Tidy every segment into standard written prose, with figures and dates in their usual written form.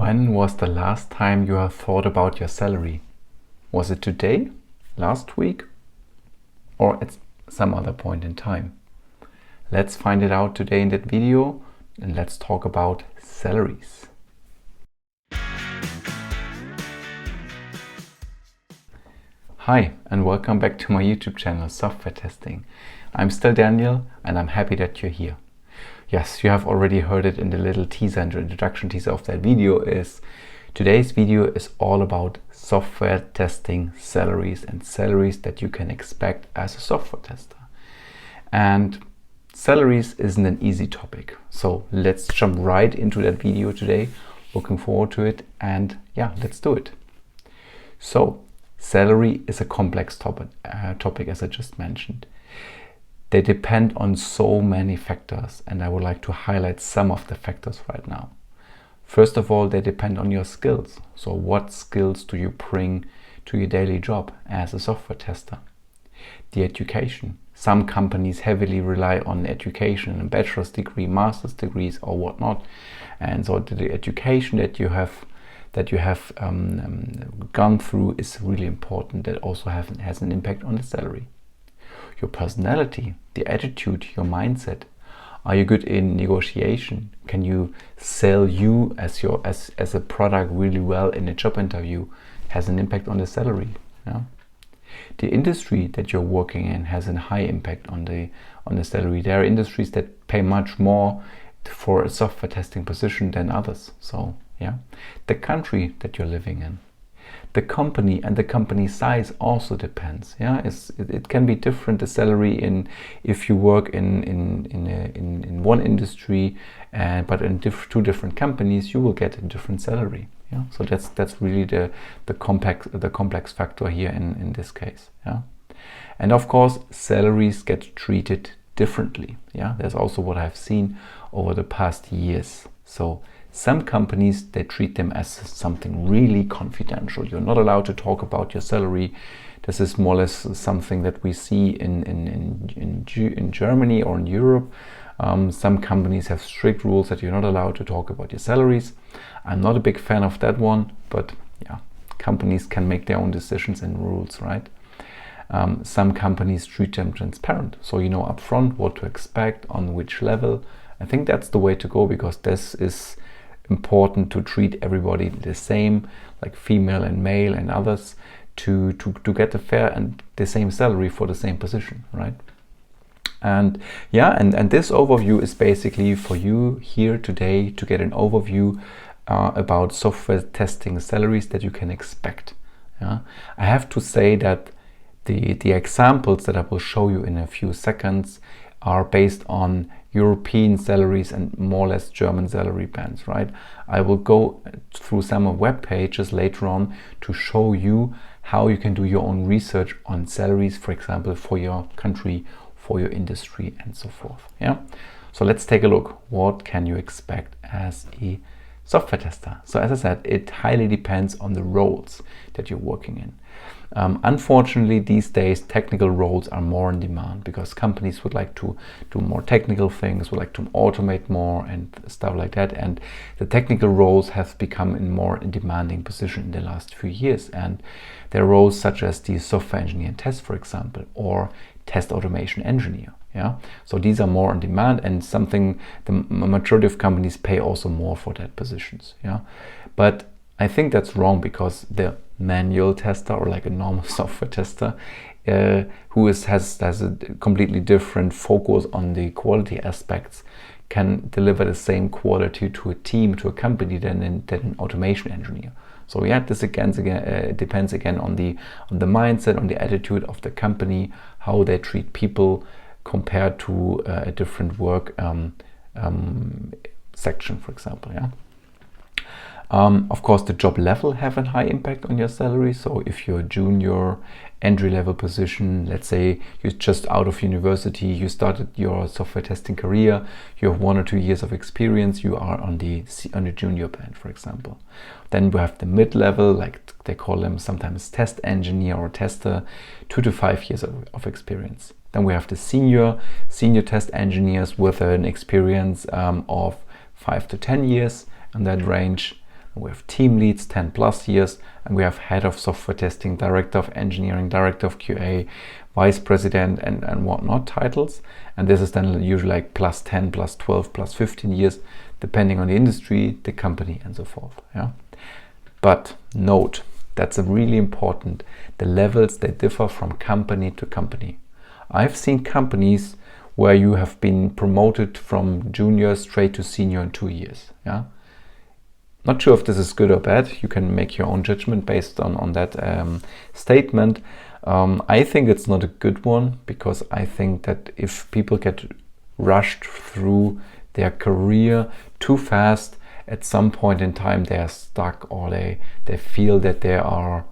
When was the last time you have thought about your salary? Was it today, last week, or at some other point in time? Let's find it out today in that video, and let's talk about salaries. Hi, and welcome back to my YouTube channel, Software Testing. I'm still Daniel, and I'm happy that you're here. Yes, you have already heard it in the little teaser and introduction teaser of that video. Today's video is all about software testing salaries and salaries that you can expect as a software tester. And salaries isn't an easy topic, so let's jump right into that video today. Looking forward to it, and yeah, let's do it. So, salary is a complex topic as I just mentioned. They depend on so many factors, and I would like to highlight some of the factors right now. First of all, they depend on your skills. So what skills do you bring to your daily job as a software tester? The education. Some companies heavily rely on education, a bachelor's degree, master's degrees or whatnot. And so the education that you have gone through is really important. That also has an impact on the salary. Your personality, the attitude, your mindset. Are you good in negotiation? Can you sell you as a product really well in a job interview? Has an impact on the salary. Yeah? The industry that you're working in has a high impact on the salary. There are industries that pay much more for a software testing position than others. So yeah, the country that you're living in. The company and the company size also depends. Yeah, it can be different. The salary if you work in one industry, but in two different companies, you will get a different salary. Yeah, so that's really the complex factor here in this case. Yeah, and of course salaries get treated differently. Yeah, there's also what I've seen over the past years. So some companies, they treat them as something really confidential. You're not allowed to talk about your salary. This is more or less something that we see in Germany or in Europe. Some companies have strict rules that you're not allowed to talk about your salaries. I'm not a big fan of that one, but yeah, companies can make their own decisions and rules, right? Some companies treat them transparent, so you know upfront what to expect, on which level. I think that's the way to go, because this is important to treat everybody the same, like female and male and others, to get the fair and the same salary for the same position, right? And yeah, and this overview is basically for you here today to get an overview about software testing salaries that you can expect. Yeah, I have to say that the examples that I will show you in a few seconds are based on European salaries and more or less German salary bands, right? I will go through some of web pages later on to show you how you can do your own research on salaries, for example, for your country, for your industry, and so forth. Yeah. So let's take a look. What can you expect as a software tester? So as I said, it highly depends on the roles that you're working in. Unfortunately, these days, technical roles are more in demand because companies would like to do more technical things, would like to automate more and stuff like that. And the technical roles have become in more demanding position in the last few years. And there are roles such as the software engineer and test, for example, or test automation engineer. Yeah, so these are more in demand, and something the majority of companies pay also more for that positions. Yeah, but I think that's wrong, because the manual tester, or like a normal software tester, who has a completely different focus on the quality aspects, can deliver the same quality to a team, to a company, than an automation engineer. So yeah, this again depends again on the mindset, on the attitude of the company, how they treat people compared to a different work section, for example. Yeah. Of course, the job level have a high impact on your salary. So if you're a junior, entry-level position, let's say you're just out of university, you started your software testing career, you have 1 or 2 years of experience, you are on the junior band, for example. Then we have the mid-level, like they call them sometimes test engineer or tester, 2 to 5 years of experience. Then we have the senior test engineers with an experience of 5 to 10 years, and that range. and we have team leads 10 plus years, and we have head of software testing, director of engineering, director of QA, vice president, and whatnot titles. And this is then usually like plus 10, plus 12, plus 15 years, depending on the industry, the company, and so forth. Yeah. But note, that's a really important, the levels, they differ from company to company. I've seen companies where you have been promoted from junior straight to senior in 2 years. Yeah. Not sure if this is good or bad. You can make your own judgment based on that statement. I think it's not a good one, because I think that if people get rushed through their career too fast, at some point in time they are stuck, or they feel that they are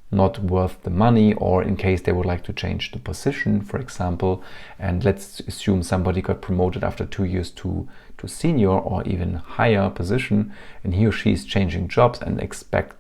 not worth the money, or in case they would like to change the position, for example, and let's assume somebody got promoted after 2 years to senior or even higher position, and he or she is changing jobs and expect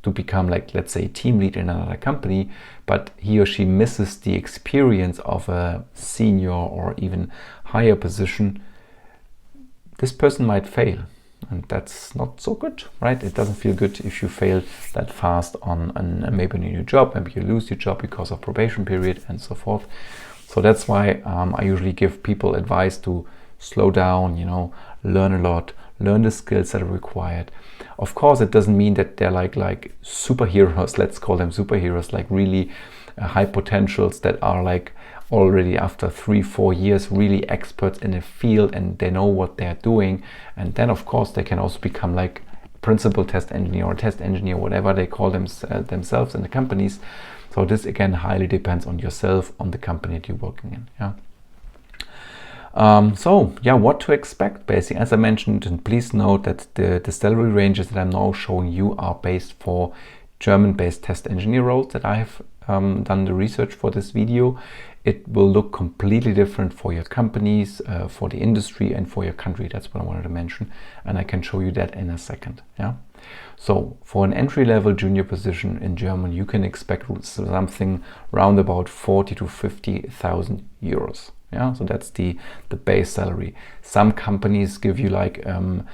to become, like, let's say, team lead in another company, but he or she misses the experience of a senior or even higher position, this person might fail. And that's not so good, right? It doesn't feel good if you fail that fast on maybe a new job, maybe you lose your job because of probation period and so forth. So that's why I usually give people advice to slow down, learn a lot, learn the skills that are required. Of course, it doesn't mean that they're like superheroes, let's call them superheroes, like really high potentials that are like already after 3-4 years really experts in a field and they know what they're doing. And then of course they can also become like principal test engineer or test engineer, whatever they call themselves in the companies. So this again highly depends on yourself, on the company that you're working in. What to expect basically, as I mentioned, and please note that the salary ranges that I'm now showing you are based for German-based test engineer roles that I have done the research for this video. It will look completely different for your companies, for the industry, and for your country. That's what I wanted to mention, and I can show you that in a second. Yeah. So for an entry-level junior position in Germany, you can expect something around about 40 to 50,000 euros. Yeah, so that's the base salary. Some companies give you one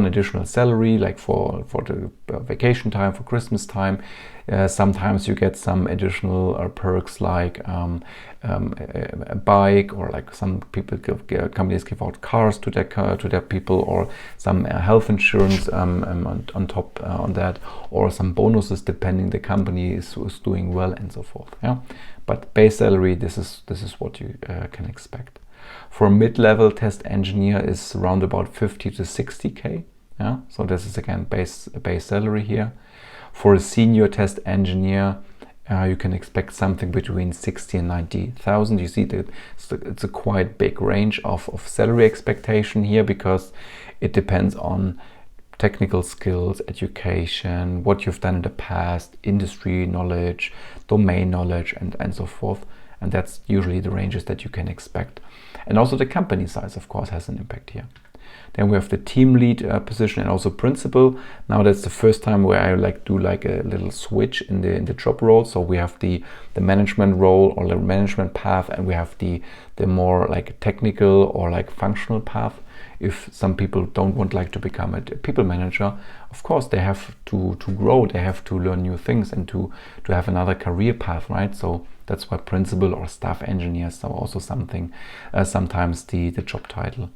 additional salary, like for the vacation time, for Christmas time. Sometimes you get some additional perks, like a bike, or like some people companies give out cars to their people, or some health insurance on top on that, or some bonuses depending the company is doing well and so forth. Yeah. But base salary, this is what you can expect. For a mid-level test engineer is around about 50 to 60k. Yeah, so this is again base salary here. For a senior test engineer, you can expect something between 60 and 90,000. You see that it's a quite big range of salary expectation here, because it depends on technical skills, education, what you've done in the past, industry knowledge, domain knowledge, and so forth. And that's usually the ranges that you can expect. And also the company size, of course, has an impact here. Then we have the team lead position and also principal. Now that's the first time where I do a little switch in the job role. So we have the management role or the management path, and we have the more like technical or like functional path. If some people don't want to become a people manager, of course they have to grow, they have to learn new things and to have another career path, right? So that's why principal or staff engineers are also sometimes the job title.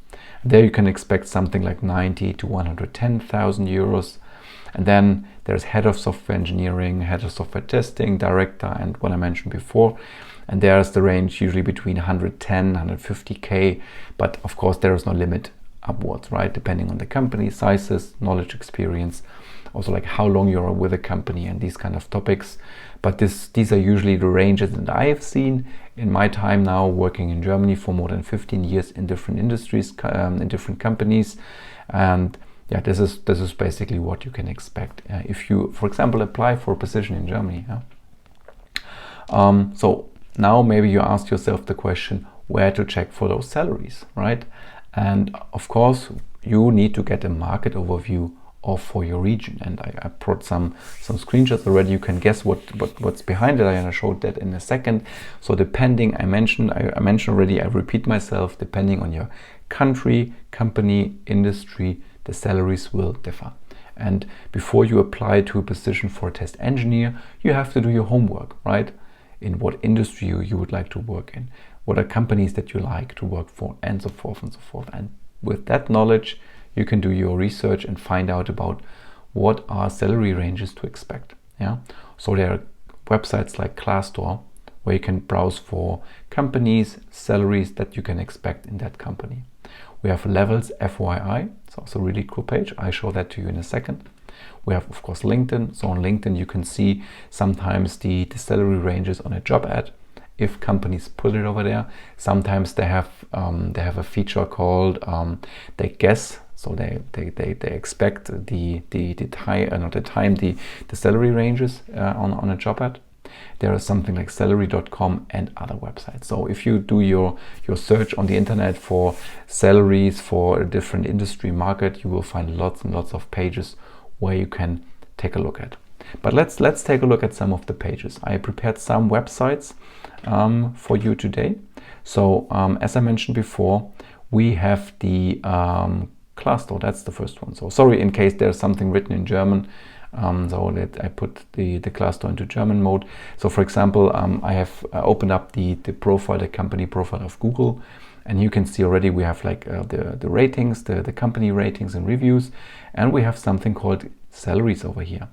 There you can expect something like 90 to 110,000 euros. And then there's head of software engineering, head of software testing, director, and what I mentioned before. And there's the range usually between 110, 150k, but of course there is no limit upwards, right? Depending on the company sizes, knowledge, experience, also like how long you're with a company and these kind of topics. But these are usually the ranges that I have seen in my time now working in Germany for more than 15 years in different industries, in different companies. And yeah, this is basically what you can expect if you, for example, apply for a position in Germany. Yeah? So now maybe you ask yourself the question, where to check for those salaries, right? And of course, you need to get a market overview for your region. And I brought some screenshots already. You can guess what's behind it. I'm gonna show that in a second. So depending, I mentioned already, I repeat myself, depending on your country, company, industry, the salaries will differ. And before you apply to a position for a test engineer, you have to do your homework, right? In what industry you would like to work in, what are companies that you like to work for, and so forth and so forth. And with that knowledge, you can do your research and find out about what are salary ranges to expect. Yeah. So there are websites like Glassdoor where you can browse for companies, salaries that you can expect in that company. We have Levels FYI. It's also a really cool page. I show that to you in a second. We have, of course, LinkedIn. So on LinkedIn, you can see sometimes the salary ranges on a job ad if companies put it over there. Sometimes they have a feature called they guess. So they expect the salary ranges on a job ad. There is something like salary.com and other websites. So if you do your search on the internet for salaries for a different industry market, you will find lots and lots of pages where you can take a look at. But let's take a look at some of the pages. I prepared some websites for you today. So as I mentioned before, we have the Glassdoor. That's the first one. So sorry in case there's something written in German. So that I put the Glassdoor into German mode. So for example, I have opened up the profile, the company profile of Google, and you can see already we have like the ratings, the company ratings and reviews, and we have something called salaries over here.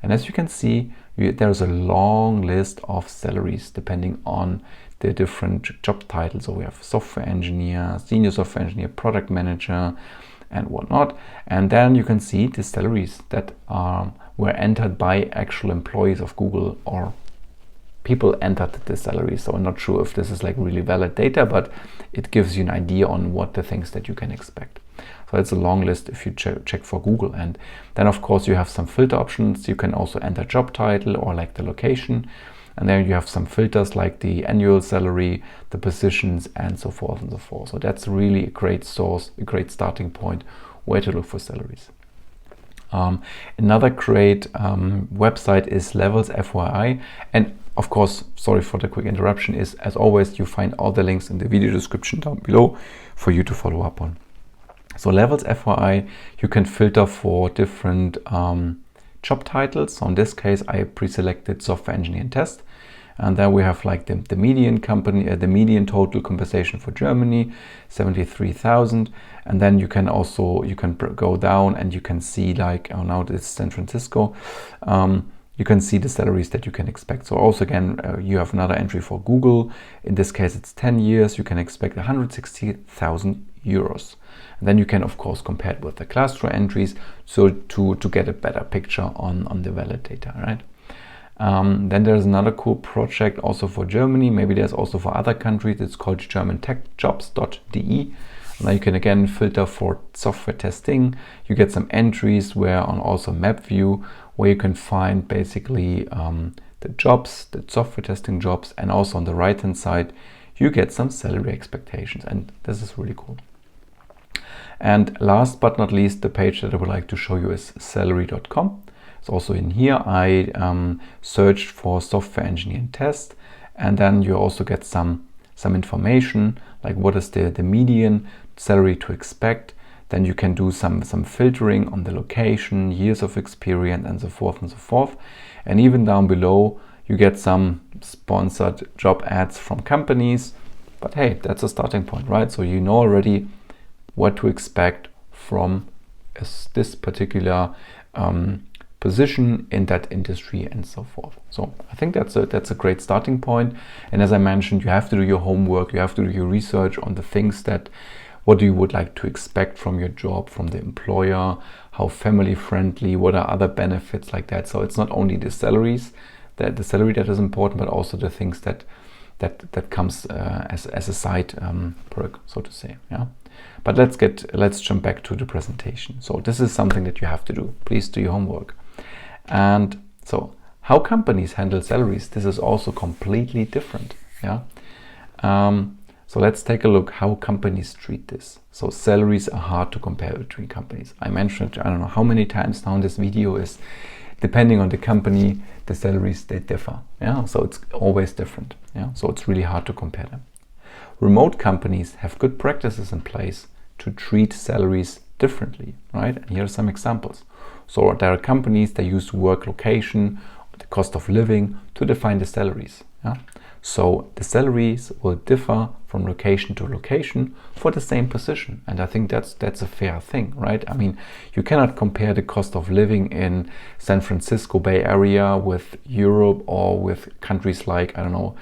And as you can see, there's a long list of salaries depending on the different job titles. So we have software engineer, senior software engineer, product manager, and whatnot. And then you can see the salaries that were entered by actual employees of Google, or people entered the salaries. So I'm not sure if this is like really valid data, but it gives you an idea on what the things that you can expect. So it's a long list if you check for Google. And then of course you have some filter options. You can also enter job title or like the location. And then you have some filters like the annual salary, the positions, and so forth and so forth. So that's really a great source, a great starting point where to look for salaries. Another great website is Levels FYI. And of course, sorry for the quick interruption, is as always, you find all the links in the video description down below for you to follow up on. So Levels FYI, you can filter for different job titles. So in this case, I pre-selected software engineer and test. And then we have like the median company, the median total compensation for Germany, 73,000. And then you can go down and you can see like, oh now this is San Francisco. You can see the salaries that you can expect. So also again, you have another entry for Google. In this case, it's 10 years. You can expect 160,000 euros. And then you can of course compare it with the Glassdoor entries, so to get a better picture on the valid data, right? Then there's another cool project also for Germany. Maybe there's also for other countries. It's called germantechjobs.de. Now you can again filter for software testing. You get some entries where on also map view, where you can find basically the jobs, the software testing jobs, and also on the right hand side you get some salary expectations, and this is really cool. And last but not least, the page that I would like to show you is salary.com. So also in here I searched for software engineer and test, and then you also get some information like what is the median salary to expect. Then you can do some filtering on the location, years of experience, and so forth and so forth. And even down below you get some sponsored job ads from companies. But hey, that's a starting point, right? So you know already what to expect from this particular position in that industry and so forth. So I think that's a great starting point. And as I mentioned, you have to do your homework, you have to do your research on the things that what you would like to expect from your job, from the employer, how family friendly, what are other benefits like that. So it's not only the salaries, the salary that is important, but also the things that comes as a side perk, so to say. Yeah. But let's jump back to the presentation. So this is something that you have to do. Please do your homework. And so how companies handle salaries, this is also completely different. Yeah. So let's take a look how companies treat this. So salaries are hard to compare between companies. I mentioned, I don't know how many times now in this video, is depending on the company, the salaries, they differ. Yeah. So it's always different. Yeah. So it's really hard to compare them. Remote companies have good practices in place to treat salaries differently, right? And here are some examples. So there are companies that use work location, the cost of living to define the salaries. Yeah? So the salaries will differ from location to location for the same position. And I think that's a fair thing, right? I mean, you cannot compare the cost of living in San Francisco Bay Area with Europe or with countries like, I don't know,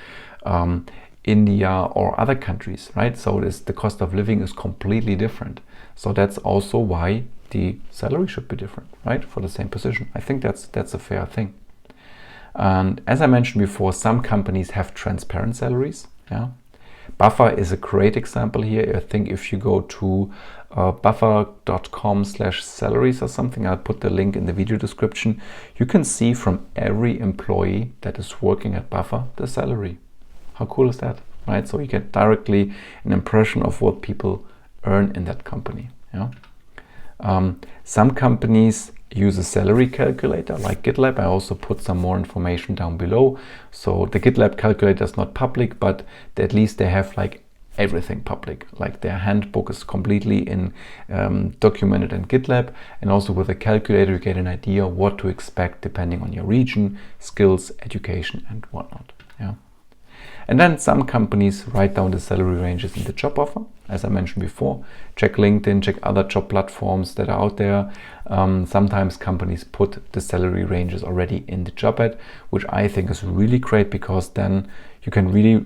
India or other countries, right? So the cost of living is completely different. So that's also why the salary should be different, right? For the same position. I think that's a fair thing. And as I mentioned before, some companies have transparent salaries. Yeah, Buffer is a great example here. I think if you go to buffer.com/salaries or something, I'll put the link in the video description. You can see from every employee that is working at Buffer the salary. How cool is that, right? So you get directly an impression of what people earn in that company. Yeah. Some companies use a salary calculator like GitLab. I also put some more information down below. So the GitLab calculator is not public, but at least they have like everything public. Like their handbook is completely documented in GitLab, and also with a calculator you get an idea what to expect depending on your region, skills, education, and whatnot. Yeah. And then some companies write down the salary ranges in the job offer. As I mentioned before, check LinkedIn, check other job platforms that are out there. Sometimes companies put the salary ranges already in the job ad, which I think is really great, because then you can really,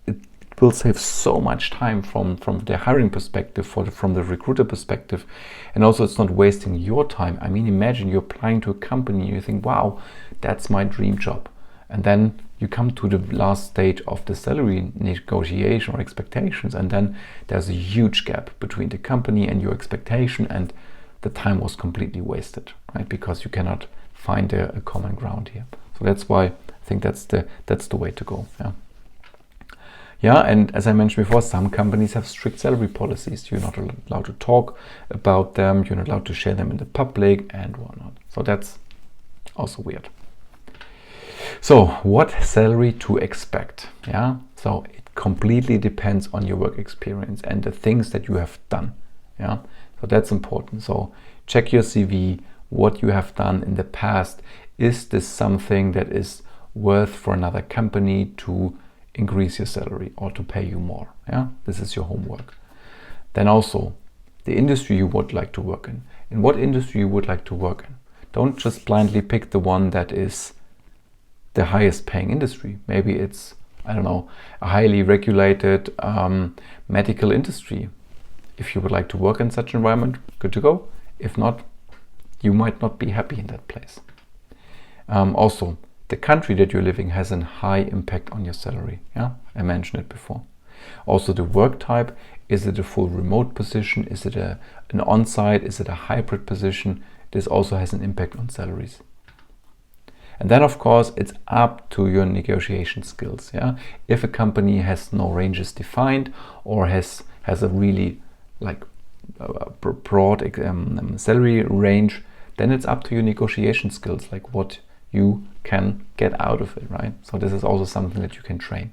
it will save so much time from the hiring perspective, from the recruiter perspective. And also it's not wasting your time. I mean, imagine you're applying to a company and you think, wow, that's my dream job. And then you come to the last stage of the salary negotiation or expectations, and then there's a huge gap between the company and your expectation, and the time was completely wasted, right? Because you cannot find a common ground here. So that's why I think that's the way to go. Yeah. Yeah, and as I mentioned before, some companies have strict salary policies. You're not allowed to talk about them. You're not allowed to share them in the public and whatnot. So that's also weird. So what salary to expect? Yeah, so it completely depends on your work experience and the things that you have done. Yeah, so that's important. So check your CV, what you have done in the past. Is this something that is worth for another company to increase your salary or to pay you more? Yeah, this is your homework. Then also the industry you would like to work in. In what industry you would like to work in? Don't just blindly pick the one that is the highest paying industry. Maybe it's, I don't know, a highly regulated medical industry. If you would like to work in such an environment, good to go. If not, you might not be happy in that place. Also, the country that you're living has a high impact on your salary. Yeah, I mentioned it before. Also, the work type. Is it a full remote position? Is it an on-site? Is it a hybrid position? This also has an impact on salaries. And then, of course, it's up to your negotiation skills. Yeah, if a company has no ranges defined or has a really broad salary range, then it's up to your negotiation skills, like what you can get out of it, right? So this is also something that you can train.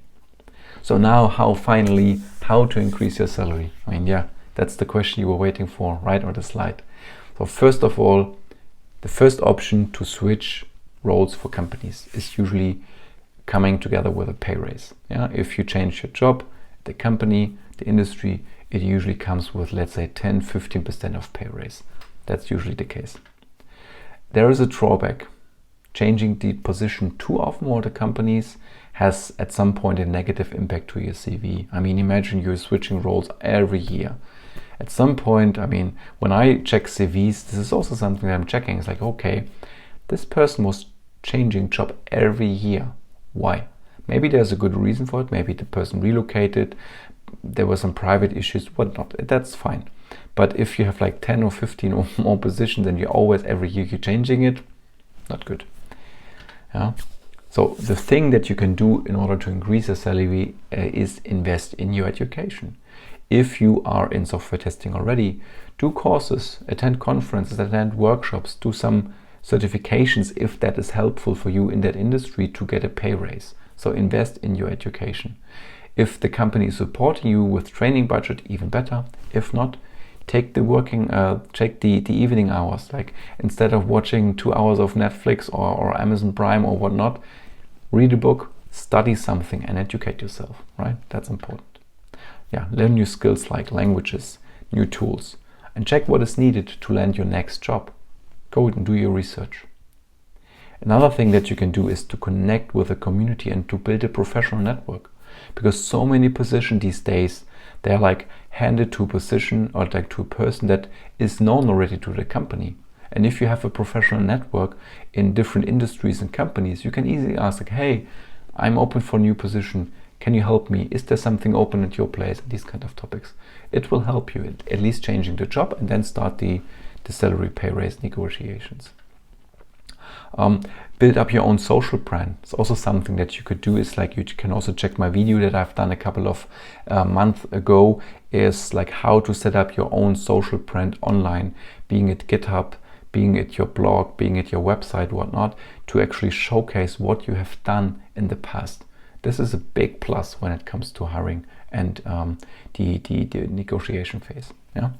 So now, how to increase your salary? I mean, yeah, that's the question you were waiting for, right, on the slide. So first of all, the first option to switch roles for companies is usually coming together with a pay raise. Yeah, if you change your job, the company, the industry, it usually comes with, let's say, 10-15% of pay raise. That's usually the case. There is a drawback. Changing the position too often with the companies has at some point a negative impact to your CV. I mean, imagine you're switching roles every year. At some point, I mean, when I check CVs, this is also something that I'm checking. It's like, okay, this person was changing job every year. Why? Maybe there's a good reason for it. Maybe the person relocated, there were some private issues, whatnot. That's fine. But if you have like 10 or 15 or more positions and every year you're changing it, not good. Yeah. So the thing that you can do in order to increase your salary is invest in your education. If you are in software testing already, do courses, attend conferences, attend workshops, do some certifications if that is helpful for you in that industry to get a pay raise. So invest in your education. If the company is supporting you with training budget, even better. If not, Take the evening hours. Like, instead of watching 2 hours of Netflix or Amazon Prime or whatnot, read a book, study something, and educate yourself, right? That's important. Yeah, learn new skills like languages, new tools, and check what is needed to land your next job. Go and do your research. Another thing that you can do is to connect with a community and to build a professional network, because so many positions these days, they're like handed to a position or like to a person that is known already to the company. And if you have a professional network in different industries and companies, you can easily ask, like, hey, I'm open for a new position. Can you help me? Is there something open at your place? These kind of topics. It will help you at least changing the job and then start the salary pay raise negotiations. Build up your own social brand. It's also something that you could do. Is like, you can also check my video that I've done a couple of months ago, is like how to set up your own social brand online, being it GitHub, being it your blog, being it your website, whatnot, to actually showcase what you have done in the past. This is a big plus when it comes to hiring and the negotiation phase. Yeah.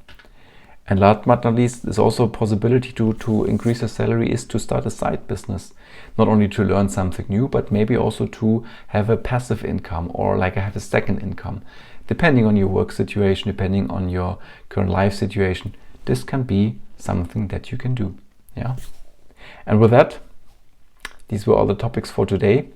And last but not least, there's also a possibility to increase your salary is to start a side business. Not only to learn something new, but maybe also to have a passive income, or like have a second income. Depending on your work situation, depending on your current life situation, this can be something that you can do. Yeah. And with that, these were all the topics for today.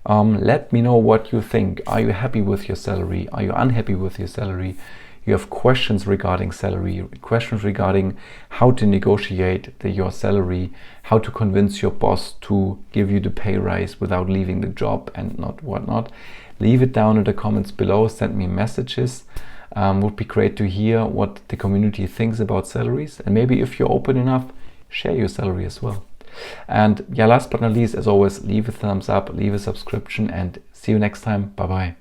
Let me know what you think. Are you happy with your salary? Are you unhappy with your salary? You have questions regarding salary, questions regarding how to negotiate your salary, how to convince your boss to give you the pay rise without leaving the job and not whatnot. Leave it down in the comments below. Send me messages. Would be great to hear what the community thinks about salaries. And maybe if you're open enough, share your salary as well. And yeah, last but not least, as always, leave a thumbs up, leave a subscription, and see you next time. Bye bye.